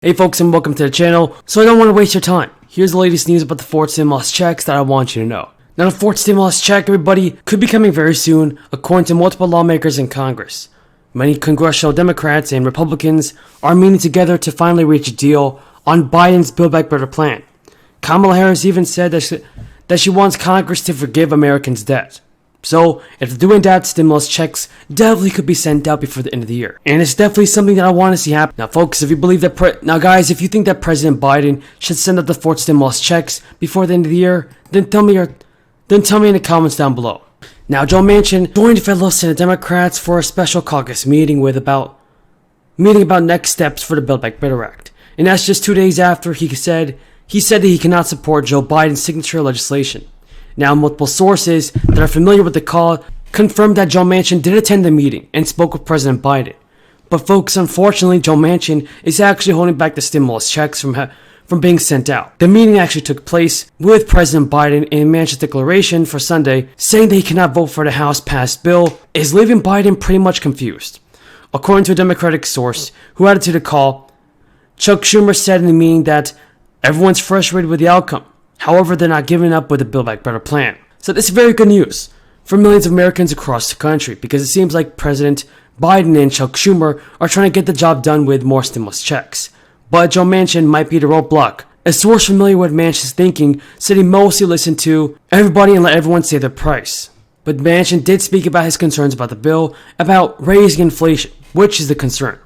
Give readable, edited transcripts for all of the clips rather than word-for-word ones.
Hey folks, and welcome to the channel. So I don't want to waste your time. Here's the latest news about the fourth stimulus checks that I want you to know. Now the fourth stimulus check, everybody, could be coming very soon, according to multiple lawmakers in Congress. Many congressional Democrats and Republicans are meeting together to finally reach a deal on Biden's Build Back Better plan. Kamala Harris even said that she wants Congress to forgive Americans' debt. So, if they're doing that, stimulus checks definitely could be sent out before the end of the year. And it's definitely something that I want to see happen. Now, folks, if you believe that, now guys, if you think that President Biden should send out the fourth stimulus checks before the end of the year, then tell me in the comments down below. Now, Joe Manchin joined fellow Senate Democrats for a special caucus meeting about next steps for the Build Back Better Act. And that's just 2 days after he said that he cannot support Joe Biden's signature legislation. Now, multiple sources that are familiar with the call confirmed that Joe Manchin did attend the meeting and spoke with President Biden. But folks, unfortunately, Joe Manchin is actually holding back the stimulus checks from being sent out. The meeting actually took place with President Biden, and Manchin's declaration for Sunday, saying that he cannot vote for the House-passed bill, is leaving Biden pretty much confused. According to a Democratic source who added to the call, Chuck Schumer said in the meeting that everyone's frustrated with the outcome. However, they're not giving up with the Build Back Better plan. So this is very good news for millions of Americans across the country, because it seems like President Biden and Chuck Schumer are trying to get the job done with more stimulus checks. But Joe Manchin might be the roadblock. A source familiar with Manchin's thinking said he mostly listened to everybody and let everyone say their price. But Manchin did speak about his concerns about the bill, about raising inflation, which is the concern.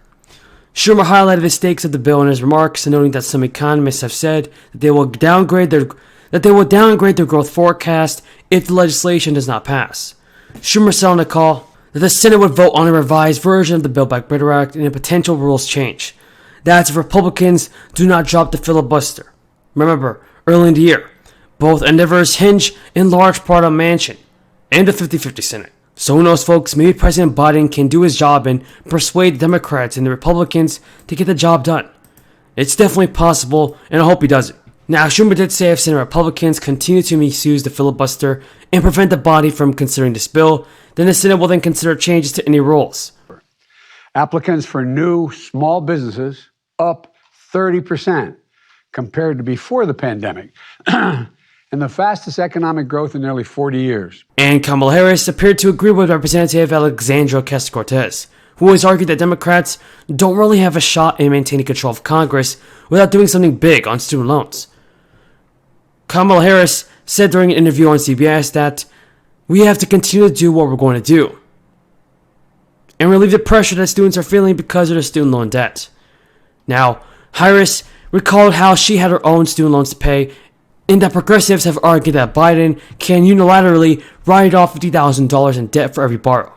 Schumer highlighted the stakes of the bill in his remarks, noting that some economists have said that they will downgrade their growth forecast if the legislation does not pass. Schumer said on the call that the Senate would vote on a revised version of the Build Back Better Act and a potential rules change. That's if Republicans do not drop the filibuster. Remember, early in the year, both endeavors hinge in large part on Manchin and the 50-50 Senate. So who knows, folks, maybe President Biden can do his job and persuade the Democrats and the Republicans to get the job done. It's definitely possible, and I hope he does it. Now, Schumer did say if Senate Republicans continue to misuse the filibuster and prevent the body from considering this bill, then the Senate will then consider changes to any rules. Applicants for new small businesses up 30% compared to before the pandemic. And the fastest economic growth in nearly 40 years. And Kamala Harris appeared to agree with Representative Alexandria Ocasio-Cortez, who has argued that Democrats don't really have a shot in maintaining control of Congress without doing something big on student loans. Kamala Harris said during an interview on CBS that we have to continue to do what we're going to do and relieve the pressure that students are feeling because of their student loan debt. Now, Harris recalled how she had her own student loans to pay, and that progressives have argued that Biden can unilaterally write off $50,000 in debt for every borrow.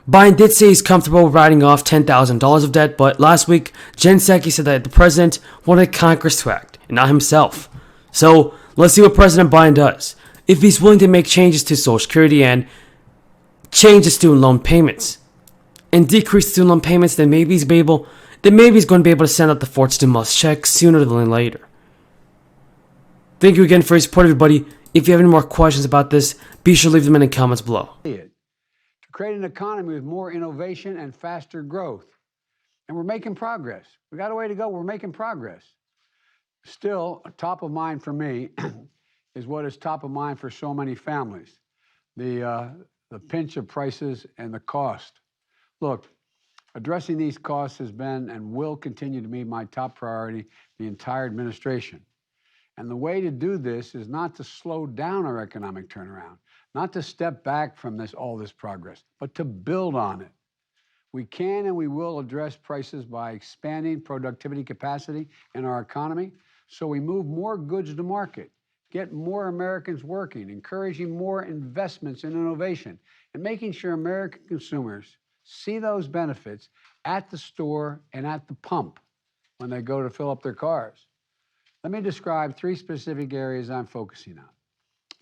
Biden did say he's comfortable writing off $10,000 of debt, but last week, Jen Psaki said that the president wanted Congress to act, and not himself. So, let's see what President Biden does. If he's willing to make changes to Social Security and change the student loan payments, and decrease student loan payments, then maybe he's going to be able to send out the fourth stimulus check sooner than later. Thank you again for your support, everybody. If you have any more questions about this, be sure to leave them in the comments below. To create an economy with more innovation and faster growth. And we're making progress. We got a way to go. We're making progress. Still, top of mind for me is what is top of mind for so many families. The pinch of prices and the cost. Look, addressing these costs has been and will continue to be my top priority the entire administration. And the way to do this is not to slow down our economic turnaround, not to step back from all this progress, but to build on it. We can and we will address prices by expanding productivity capacity in our economy so we move more goods to market, get more Americans working, encouraging more investments in innovation, and making sure American consumers see those benefits at the store and at the pump when they go to fill up their cars. Let me describe 3 specific areas I'm focusing on.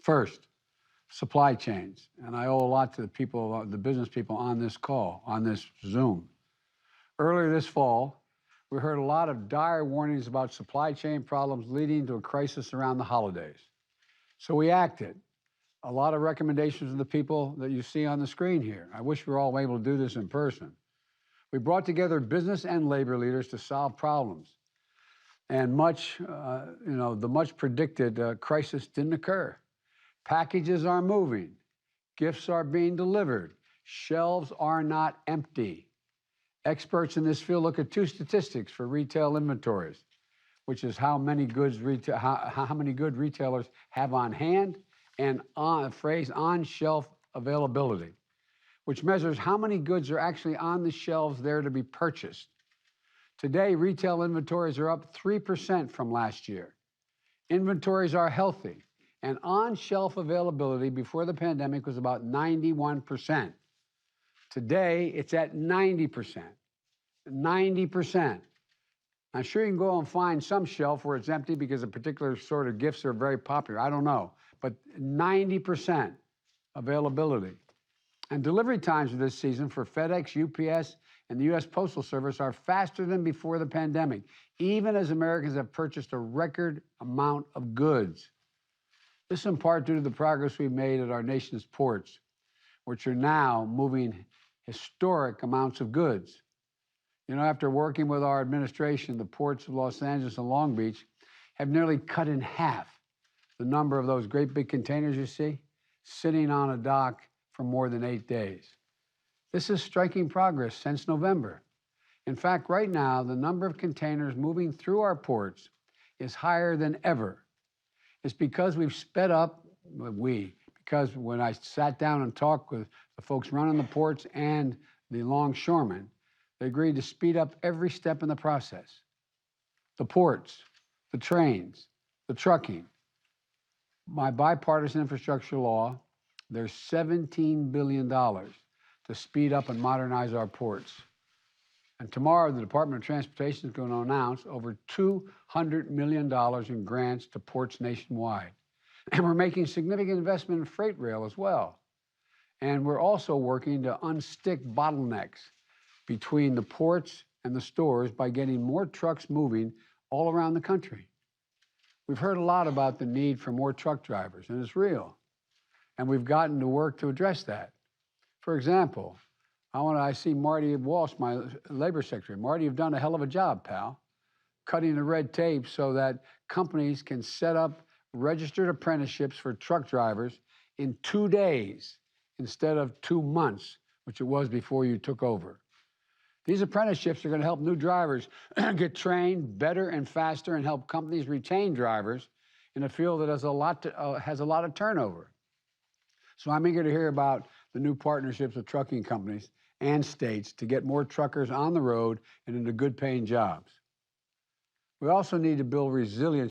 First, supply chains, and I owe a lot to the business people on this call, on this Zoom. Earlier this fall, we heard a lot of dire warnings about supply chain problems leading to a crisis around the holidays. So we acted. A lot of recommendations of the people that you see on the screen here. I wish we were all able to do this in person. We brought together business and labor leaders to solve problems. And the much predicted crisis didn't occur. Packages are moving. Gifts are being delivered. Shelves are not empty. Experts in this field look at two statistics for retail inventories, which is how many good retailers have on hand, and on-shelf availability, which measures how many goods are actually on the shelves there to be purchased. Today, retail inventories are up 3% from last year. Inventories are healthy, and on-shelf availability before the pandemic was about 91%. Today, it's at 90%. 90%. I'm sure you can go and find some shelf where it's empty because a particular sort of gifts are very popular. I don't know. But 90% availability. And delivery times this season for FedEx, UPS, and the U.S. Postal Service are faster than before the pandemic, even as Americans have purchased a record amount of goods. This is in part due to the progress we've made at our nation's ports, which are now moving historic amounts of goods. You know, after working with our administration, the ports of Los Angeles and Long Beach have nearly cut in half the number of those great big containers you see sitting on a dock for more than 8 days. This is striking progress since November. In fact, right now, the number of containers moving through our ports is higher than ever. It's because we've sped up, because when I sat down and talked with the folks running the ports and the longshoremen, they agreed to speed up every step in the process. The ports, the trains, the trucking. My bipartisan infrastructure law, there's $17 billion to speed up and modernize our ports. And tomorrow, the Department of Transportation is going to announce over $200 million in grants to ports nationwide. And we're making significant investment in freight rail as well. And we're also working to unstick bottlenecks between the ports and the stores by getting more trucks moving all around the country. We've heard a lot about the need for more truck drivers, and it's real. And we've gotten to work to address that. For example, I see Marty Walsh, my labor secretary. Marty, you've done a hell of a job, pal, cutting the red tape so that companies can set up registered apprenticeships for truck drivers in 2 days instead of 2 months, which it was before you took over. These apprenticeships are going to help new drivers get trained better and faster and help companies retain drivers in a field that has a lot of turnover. So I'm eager to hear about the new partnerships with trucking companies and states to get more truckers on the road and into good-paying jobs. We also need to build resilience